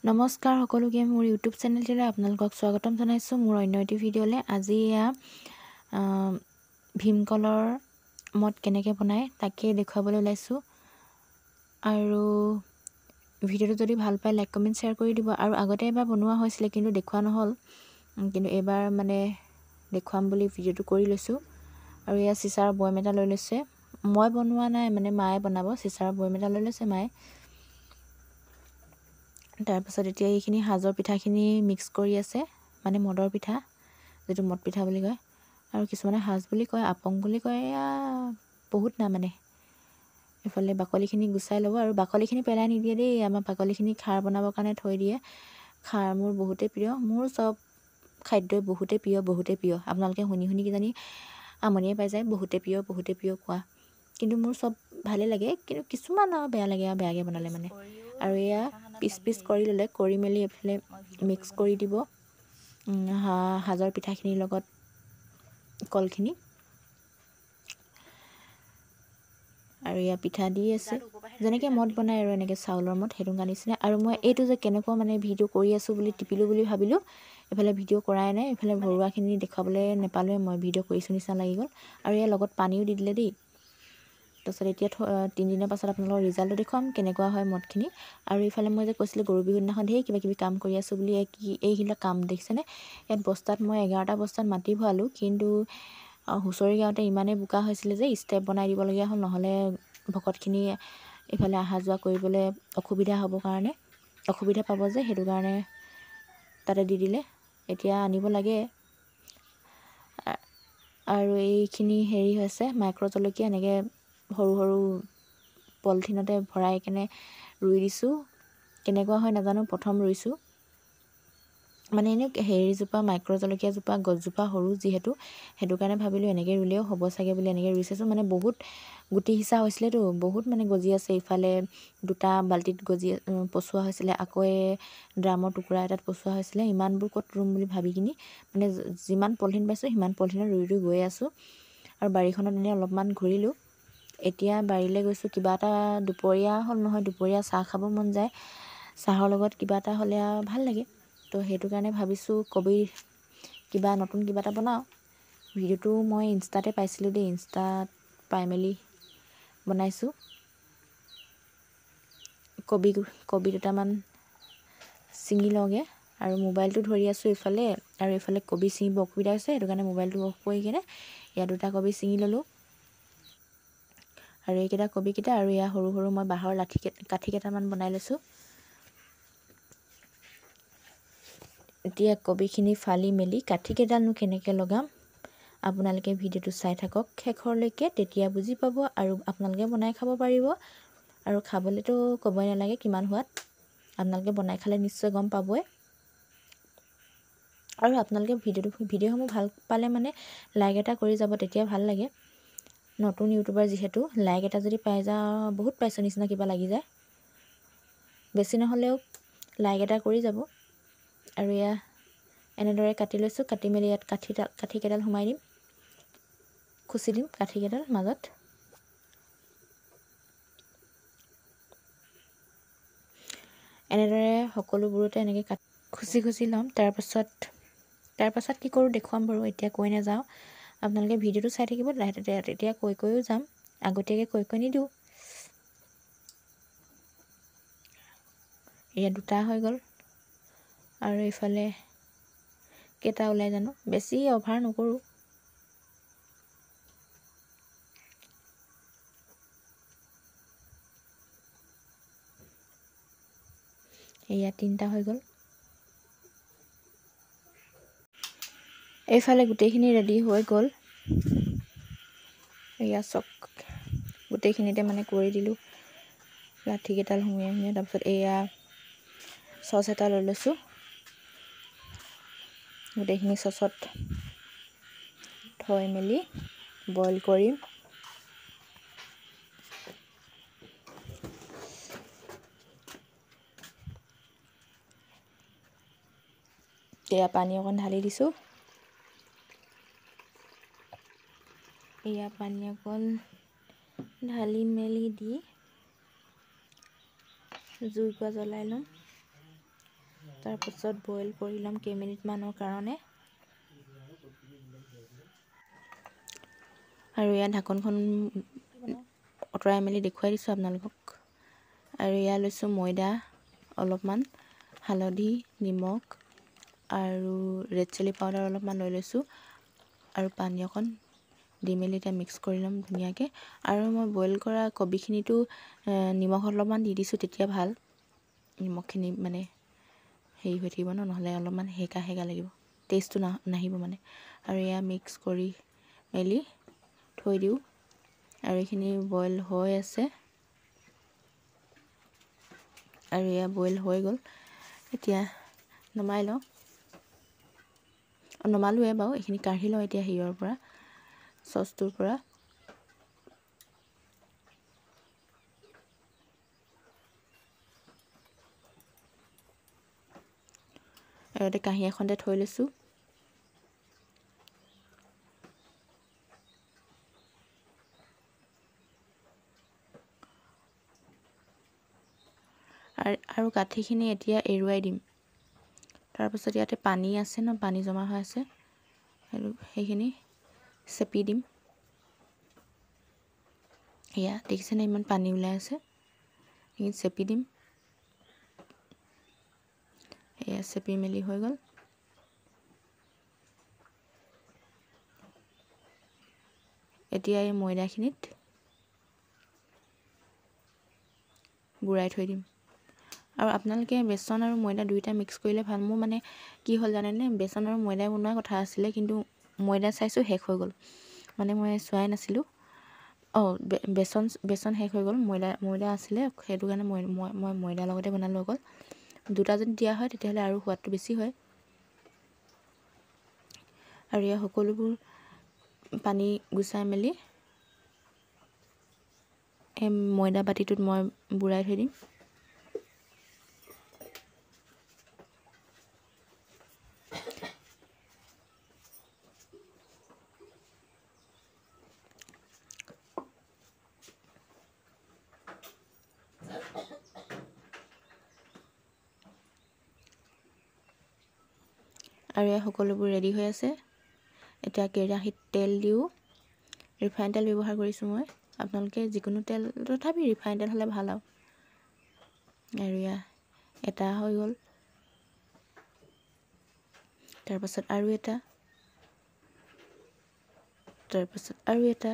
নমস্কাৰ সকলোকে মোৰ ইউটিউব চেনেলটিলৈ আপোনালোকক স্বাগতম জনাইছোঁ মোৰ অন্য এটি ভিডিঅ'লৈ। আজি এয়া ভীমকলৰ মদ কেনেকৈ বনায় তাকেই দেখুৱাবলৈ ওলাইছোঁ। আৰু ভিডিঅ'টো যদি ভাল পায় লাইক কমেণ্ট শ্বেয়াৰ কৰি দিব। আৰু আগতে এবাৰ বনোৱা হৈছিলে কিন্তু দেখুওৱা নহ'ল, কিন্তু এইবাৰ মানে দেখুৱাম বুলি ভিডিঅ'টো কৰি লৈছোঁ। আৰু এয়া চিচাৰৰ বৈয়াম এটা লৈ লৈছে, মই বনোৱা নাই মানে মায়ে বনাব। চিচাৰৰ বৈয়াম এটা লৈ লৈছে মায়ে। তাৰপাছত এতিয়া এইখিনি সাজৰ পিঠাখিনি মিক্স কৰি আছে, মানে মদৰ পিঠা, যিটো মদ পিঠা বুলি কয়, আৰু কিছুমানে সাজ বুলি কয়, আপং বুলি কয়, এয়া বহুত নাম মানে। এইফালে বাকলিখিনি গুচাই ল'ব, আৰু বাকলিখিনি পেলাই নিদিয়ে দেই, আমাৰ বাকলিখিনি খাৰ বনাবৰ কাৰণে থৈ দিয়ে। খাৰ মোৰ বহুতেই প্ৰিয়, মোৰ চব খাদ্যই বহুতেই প্ৰিয়। আপোনালোকে শুনি শুনি কিজানি আমনিয়ে পাই যায়, বহুতেই প্ৰিয় কোৱা, কিন্তু মোৰ চব ভালেই লাগে, কিন্তু কিছুমান আৰু বেয়া লাগে, আৰু বেয়াকৈ বনালে মানে। আৰু এয়া পিচ কৰি ল'লে, কৰি মেলি এইফালে মিক্স কৰি দিব সাজৰ পিঠাখিনিৰ লগত কলখিনি। আৰু এয়া পিঠা দি আছে, যেনেকৈ মদ বনায় আৰু এনেকৈ চাউলৰ মদ, সেইটো নিচিনা। আৰু মই এইটো যে কেনেকুৱা মানে ভিডিঅ' কৰি আছোঁ বুলি টিপিলোঁ বুলি ভাবিলোঁ, এইফালে ভিডিঅ' কৰাই নাই, এইফালে ভৰুৱাখিনি দেখুৱাবলৈ নাপালোৱে, মই ভিডিঅ' কৰিছোঁ নিচিনা লাগি গ'ল। আৰু ইয়াৰ লগত পানীও দি দিলে দেই। তাৰপিছত এতিয়া 3 দিনৰ পাছত আপোনালোকৰ ৰিজাল্টটো দেখুৱাম কেনেকুৱা হয় মদখিনি। আৰু ইফালে মই যে কৈছিলোঁ গৰু বিহুৰ দিনাখন ধেৰ কিবাকিবি কাম কৰি আছোঁ বুলি, এইবিলাক কাম দেখিছেনে? ইয়াত বস্তাত মই 11টা বস্তাত মাটি ভৰালোঁ, কিন্তু হুঁচৰি গাওঁতে ইমানেই বোকা হৈছিলে যে ষ্টেপ বনাই দিবলগীয়া হ'ল, নহ'লে ভকতখিনি এইফালে অহা যোৱা কৰিবলৈ অসুবিধা পাব যে, সেইটো কাৰণে তাতে দি দিলে। এতিয়া আনিব লাগে। আৰু এইখিনি হেৰি হৈছে মাইক্ৰ' জলকীয়া, এনেকৈ সৰু সৰু পলিথিনতে ভৰাই কেনে ৰুই দিছোঁ। কেনেকুৱা হয় নাজানো, প্ৰথম ৰুইছোঁ মানে। এনেই হেৰিজোপা মাইক্ৰ' জলকীয়াজোপা গছজোপা সৰু যিহেতু, সেইটো কাৰণে ভাবিলোঁ এনেকৈ ৰুলেও হ'ব চাগে বুলি এনেকৈ ৰুই চাইছোঁ। মানে বহুত গুটি সিঁচা হৈছিলেতো, বহুত মানে গজি আছে। ইফালে 2টা বাল্টিত পচোৱা হৈছিলে, আকৌ ড্ৰামৰ টুকুৰা এটাত পচোৱা হৈছিলে। ইমানবোৰ ক'ত ৰুম বুলি ভাবি কিনি মানে যিমান পলিথিন পাইছোঁ সিমান পলিথিনত ৰুই গৈ আছোঁ। আৰু বাৰীখনত এনেই অলপমান ঘূৰিলোঁ। এতিয়া বাৰীলৈ গৈছোঁ, কিবা এটা দুপৰীয়া হ'ল নহয়, দুপৰীয়া চাহ খাব মন যায়, চাহৰ লগত কিবা এটা হ'লে আৰু ভাল লাগে। তো সেইটো কাৰণে ভাবিছোঁ নতুন কিবা এটা বনাওঁ। ভিডিঅ'টো মই ইনষ্টাতে পাইছিলোঁ দেই, ইনষ্টাত পাই মেলি বনাইছোঁ। কবি দুটামান ছিঙি লওঁগৈ, আৰু মোবাইলটো ধৰি আছোঁ ইফালে, আৰু এইফালে কবি ছিঙিব অসুবিধা হৈছে, সেইটো কাৰণে মোবাইলটো অফ কৰি কিনে ইয়াত 2টা কবি ছিঙি ল'লোঁ। আৰু এইকেইটা কবিকেইটা, আৰু এয়া সৰু সৰু মই বাঁহৰ কাঠি কেইটামান বনাই লৈছোঁ। এতিয়া কবিখিনি ফালি মেলি কাঠিকেইডালনো কেনেকৈ লগাম, আপোনালোকে ভিডিঅ'টো চাই থাকক শেষৰলৈকে, তেতিয়া বুজি পাব আৰু আপোনালোকে বনাই খাব পাৰিব। আৰু খাবলৈতো ক'বই নালাগে কিমান সোৱাদ, আপোনালোকে বনাই খালে নিশ্চয় গম পাবই। আৰু আপোনালোকে ভিডিঅ'সমূহ ভাল পালে মানে লাইক এটা কৰি যাব, তেতিয়া ভাল লাগে। নতুন ইউটিউবাৰ যিহেতু, লাইক এটা যদি পাই যাওঁ বহুত পাইছোঁ নিচিনা কিবা লাগি যায়। বেছি নহ'লেও লাইক এটা কৰি যাব। আৰু এয়া এনেদৰে কাটি লৈছোঁ, কাটি মেলি ইয়াত কাঠিকেইডাল সোমাই দিম, খুচি দিম কাঠিকেইডাল মাজত। এনেদৰে সকলোবোৰতে এনেকৈ খুচি ল'ম। তাৰপাছত কি কৰোঁ দেখুৱাম বাৰু, এতিয়া কৈ নাযাওঁ। আপোনালোকে ভিডিঅ'টো চাই থাকিব, তেতিয়া কৈও যাম, আগতীয়াকৈ কৈ নিদিওঁ। এয়া 2টা হৈ গ'ল, আৰু এইফালে কেইটা ওলাই জানো, বেছি অভাৰ নকৰোঁ। এয়া 3টা হৈ গ'ল। এইফালে গোটেইখিনি ৰেডি হৈ গ'ল। এয়া চক গোটেইখিনিতে মানে কৰি দিলোঁ, লাঠিকেইডাল সুমিয়াই। তাৰপিছত এয়া চচ এটা লৈ লৈছোঁ, গোটেইখিনি চচত থৈ মেলি বইল কৰিম। এয়া পানী অকণ ঢালি দিছোঁ, এয়া পানী অকণ ঢালি মেলি দি জুইকুৰা জ্বলাই ল'ম। তাৰপাছত বইল কৰি ল'ম কেইমিনিটমানৰ কাৰণে। আৰু ইয়াত ঢাকনখন আঁতৰাই মেলি দেখুৱাই দিছোঁ আপোনালোকক। আৰু ইয়াত লৈছোঁ ময়দা অলপমান, হালধি, নিমখ আৰু ৰেড চিলি পাউডাৰ অলপমান লৈ লৈছোঁ আৰু পানী অকণ দি মেলি এতিয়া মিক্স কৰি ল'ম ধুনীয়াকৈ। আৰু মই বইল কৰা কবিখিনিতো নিমখ অলপমান দি দিছোঁ, তেতিয়া ভাল, নিমখখিনি মানে হেৰি হৈ থাকিব ন, নহ'লে অলপমান সেকা সেকা লাগিব, টেষ্টটো নাহিব মানে। আৰু এয়া মিক্স কৰি মেলি থৈ দিওঁ। আৰু এইখিনি বইল হৈ আছে আৰু এয়া বইল হৈ গ'ল। এতিয়া নমাই লওঁ, নমালোৱে বাৰু, এইখিনি কাঢ়ি লওঁ এতিয়া হেৰিয়ৰ পৰা, চচটোৰ পৰা। আৰু এতিয়া কাঁহী এখনতে থৈ লৈছোঁ। আৰু কাঠিখিনি এতিয়া এৰুৱাই দিম। তাৰপাছত ইয়াতে পানী আছে ন, পানী জমা হৈ আছে, সেইখিনি চেপি দিম। এয়া দেখিছেনে ইমান পানী ওলাই আছে, সেইখিনি চেপি দিম। এয়া চেপি মেলি হৈ গ'ল। এতিয়া এই ময়দাখিনিত বুৰাই থৈ দিম। আৰু আপোনালোকে বেচন আৰু ময়দা দুয়োটা মিক্স কৰিলে ভাল। মোৰ মানে কি হ'ল জানেনে, বেচন আৰু ময়দাই বনোৱা কথা আছিলে, কিন্তু ময়দা চাইছোঁ শেষ হৈ গ'ল, মানে মই চোৱাই নাছিলোঁ। বেচন শেষ হৈ গ'ল, ময়দা আছিলে, সেইটো কাৰণে মই ময়দাৰ লগতে বনালোঁ অকল। দুটা যদি দিয়া হয় তেতিয়াহ'লে আৰু সোৱাদটো বেছি হয়। আৰু ইয়াৰ সকলোবোৰ পানী গুচাই মেলি এই ময়দা বাতিটোত মই বুৰাই থৈ দিম। আৰু এই সকলোবোৰ ৰেডি হৈ আছে। এতিয়া কেৰাহীত তেল দিওঁ, ৰিফাইন তেল ব্যৱহাৰ কৰিছোঁ মই, আপোনালোকে যিকোনো তেল, তথাপি ৰিফাইন তেল হ'লে ভাল আৰু এয়া এটা হৈ গ'ল। তাৰপাছত আৰু এটা, তাৰপাছত আৰু এটা,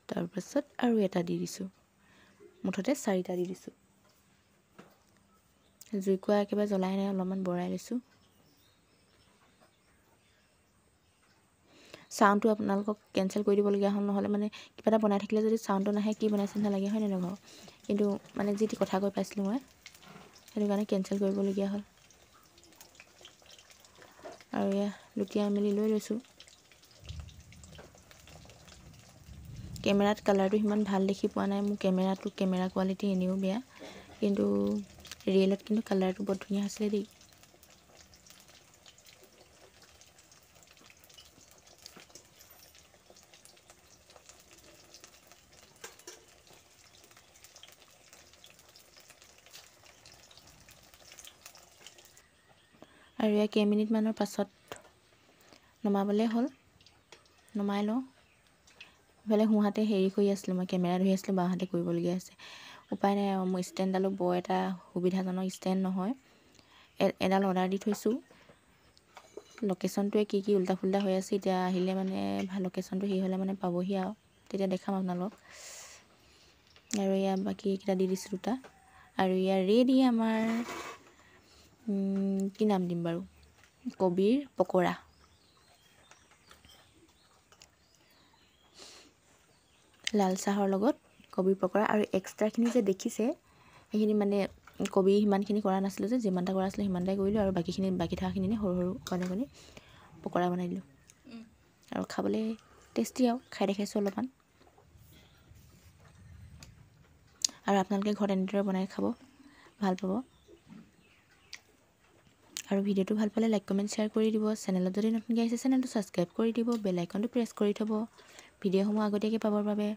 তাৰপাছত আৰু এটা দি দিছোঁ, মুঠতে 4টা দি দিছোঁ। জুইকুৰা একেবাৰে জ্বলাই নাই, অলপমান বঢ়াই লৈছোঁ। চাউণ্ডটো আপোনালোকক কেঞ্চেল কৰি দিবলগীয়া হ'ল, নহ'লে মানে কিবা এটা বনাই থাকিলে যদি চাউণ্ডটো নাহে, কি বনাইছে নালাগে, হয় নহয় বাৰু। কিন্তু মানে যি কথা কৈ পাইছিলোঁ মই, সেইটো কাৰণে কেঞ্চেল কৰিবলগীয়া হ'ল। আৰু এয়া লুটিয়াই মেলি লৈ লৈছোঁ। কেমেৰাত কালাৰটো সিমান ভাল দেখি পোৱা নাই, মোৰ কেমেৰা কোৱালিটি এনেও বেয়া, কিন্তু ৰিয়েলত কিন্তু কালাৰটো বৰ ধুনীয়া হৈছিলে দেই। আৰু এয়া কেইমিনিটমানৰ পাছত নমাবলৈ হ'ল, নমাই লওঁ। ইফালে সোঁহাতে হেৰি কৰি আছিলোঁ, মই কেমেৰা ধৰি আছিলোঁ, বাওঁহাতে কৰিবলগীয়া হৈছে, উপায় নাই আৰু। মোৰ ষ্টেণ্ডডালো বৰ এটা সুবিধাজনক ষ্টেণ্ড নহয়। এডাল অৰ্ডাৰ দি থৈছোঁ, লোকেশ্যনটোৱে কি উল্টা ফুল্টা হৈ আছে, এতিয়া আহিলে মানে ভাল, লোকেশ্যনটো হেৰি হ'লে মানে পাবহি আৰু, তেতিয়া দেখাম আপোনালোকক। আৰু এয়া বাকী এইকেইটা দি দিছোঁ 2টা। আৰু ইয়াৰ ৰেডি আমাৰ কি নাম দিম বাৰু, কবিৰ পকৰা। লাল চাহৰ লগত কবিৰ পকৰা। আৰু এক্সট্ৰাখিনি যে দেখিছে, সেইখিনি মানে কবি সিমানখিনি কৰা নাছিলোঁ যে, যিমানটা কৰা আছিলে সিমানটাই কৰিলোঁ, আৰু বাকী থকাখিনি সৰু সৰু অকণি পকৰা বনাই দিলোঁ। আৰু খাবলৈ টেষ্টি আৰু, খাই দেখাইছোঁ অলপমান। আৰু আপোনালোকে ঘৰত এনেদৰে বনাই খাব, ভাল পাব। আৰু ভিডিঅ'টো ভাল পালে লাইক কমেণ্ট শ্বেয়াৰ কৰি দিব। চেনেলত যদি নতুনকৈ আহিছে, চেনেলটো ছাবস্ক্ৰাইব কৰি দিব, বেল আইকনটো প্ৰেছ কৰি থ'ব ভিডিঅ'সমূহ আগতীয়াকৈ পাবৰ বাবে।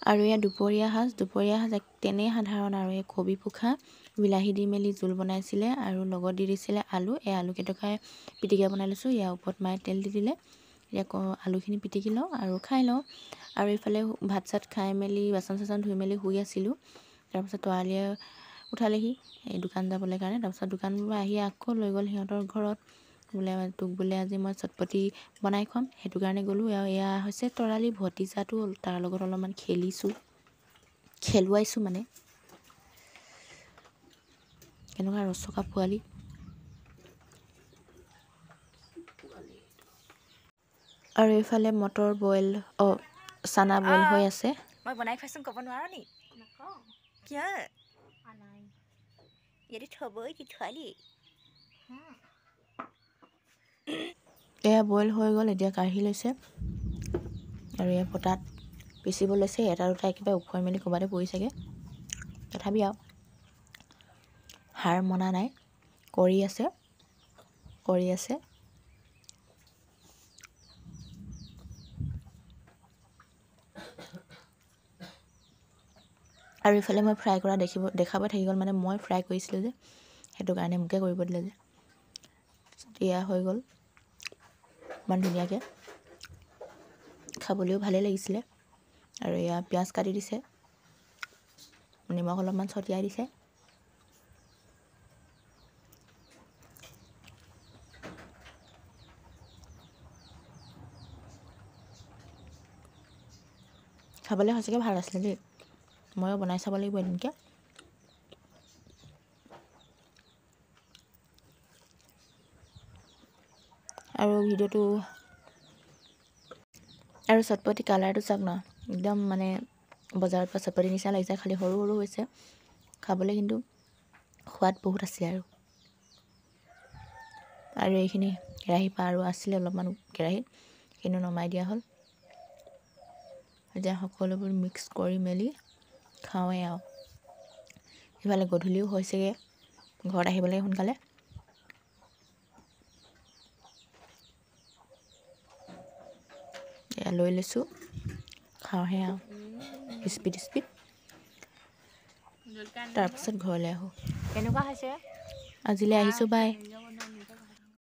আৰু এয়া দুপৰীয়া সাজ তেনেই সাধাৰণ আৰু এই কবি পোখা বিলাহী দি মেলি জোল বনাইছিলে আৰু লগত দি দিছিলে আলু। এই আলুকেইটকাই পিটিকা বনাই লৈছোঁ। ইয়াৰ ওপৰত মায়ে তেল দি দিলে। এতিয়া আলুখিনি পিটিকি লওঁ আৰু খাই লওঁ। আৰু এইফালে ভাত চাত খাই মেলি বাচন চাচন ধুই মেলি শুই আছিলোঁ। তাৰপিছত তৰালীয়ে উঠালেহি এই দোকান যাবলৈ কাৰণে। তাৰপিছত দোকানৰ পৰা আহি আকৌ লৈ গ'ল সিহঁতৰ ঘৰত। বোলে তোক বোলে আজি মই চটপটি বনাই খুৱাম, সেইটো কাৰণে গ'লোঁ। আৰু এয়া হৈছে তৰালী ভতিজাটো, তাৰ লগত অলপমান খেলুৱাইছোঁ মানে। কেনেকুৱা ৰচকা পোৱালি। আৰু এইফালে মটৰ বইল চানা বইল হৈ আছে। মই বনাই খুৱাইছোঁ, ক'ব নোৱাৰো নি? কিয় ইয়াতে থবই কি থোৱালি? এয়া বইল হৈ গ'ল, এতিয়া কাঢ়ি লৈছে আৰু এয়া পতাত পিচিব লৈছে। এটা দুটা একেবাৰে উখৰি মেলি ক'ৰবাতে পৰিছেগৈ। তথাপি আৰু হাৰ মনা নাই, কৰি আছে। আৰু ইফালে মই ফ্ৰাই কৰা দেখাব থাকি গ'ল, মানে মই ফ্ৰাই কৰিছিলোঁ যে, সেইটো কাৰণে মোকে কৰিব দিলে যে। এয়া হৈ গ'ল ইমান ধুনীয়াকৈ, খাবলৈও ভালেই লাগিছিলে। আৰু এয়া পিঁয়াজ কাটি দিছে, নিমখ অলপমান ছটিয়াই দিছে। খাবলৈ সঁচাকৈ ভাল আছিলে দেই। ময়ো বনাই চাব লাগিব এদিনকৈ। আৰু ভিডিঅ'টো আৰু চটপটি কালাৰটো চাওক ন, একদম মানে বজাৰত পৰা চটপটি নিচিনা লাগিছে, খালি সৰু সৰু হৈছে। খাবলৈ কিন্তু সোৱাদ বহুত আছে। আৰু এইখিনি কেৰাহীৰ পৰা আৰু আছিলে অলপমান কেৰাহীত, সেইখিনি নমাই দিয়া হ'ল। এতিয়া সকলোবোৰ মিক্স কৰি মেলি খাওঁৱেই আৰু। ইফালে গধূলিও হৈছেগৈ, ঘৰত আহিব লাগে সোনকালে। এয়া লৈ লৈছোঁ, খাওঁহে আৰু স্পীড তাৰপিছত ঘৰলৈ আহোঁ। কেনেকুৱা হৈছে? আজিলৈ আহিছোঁ, বাই।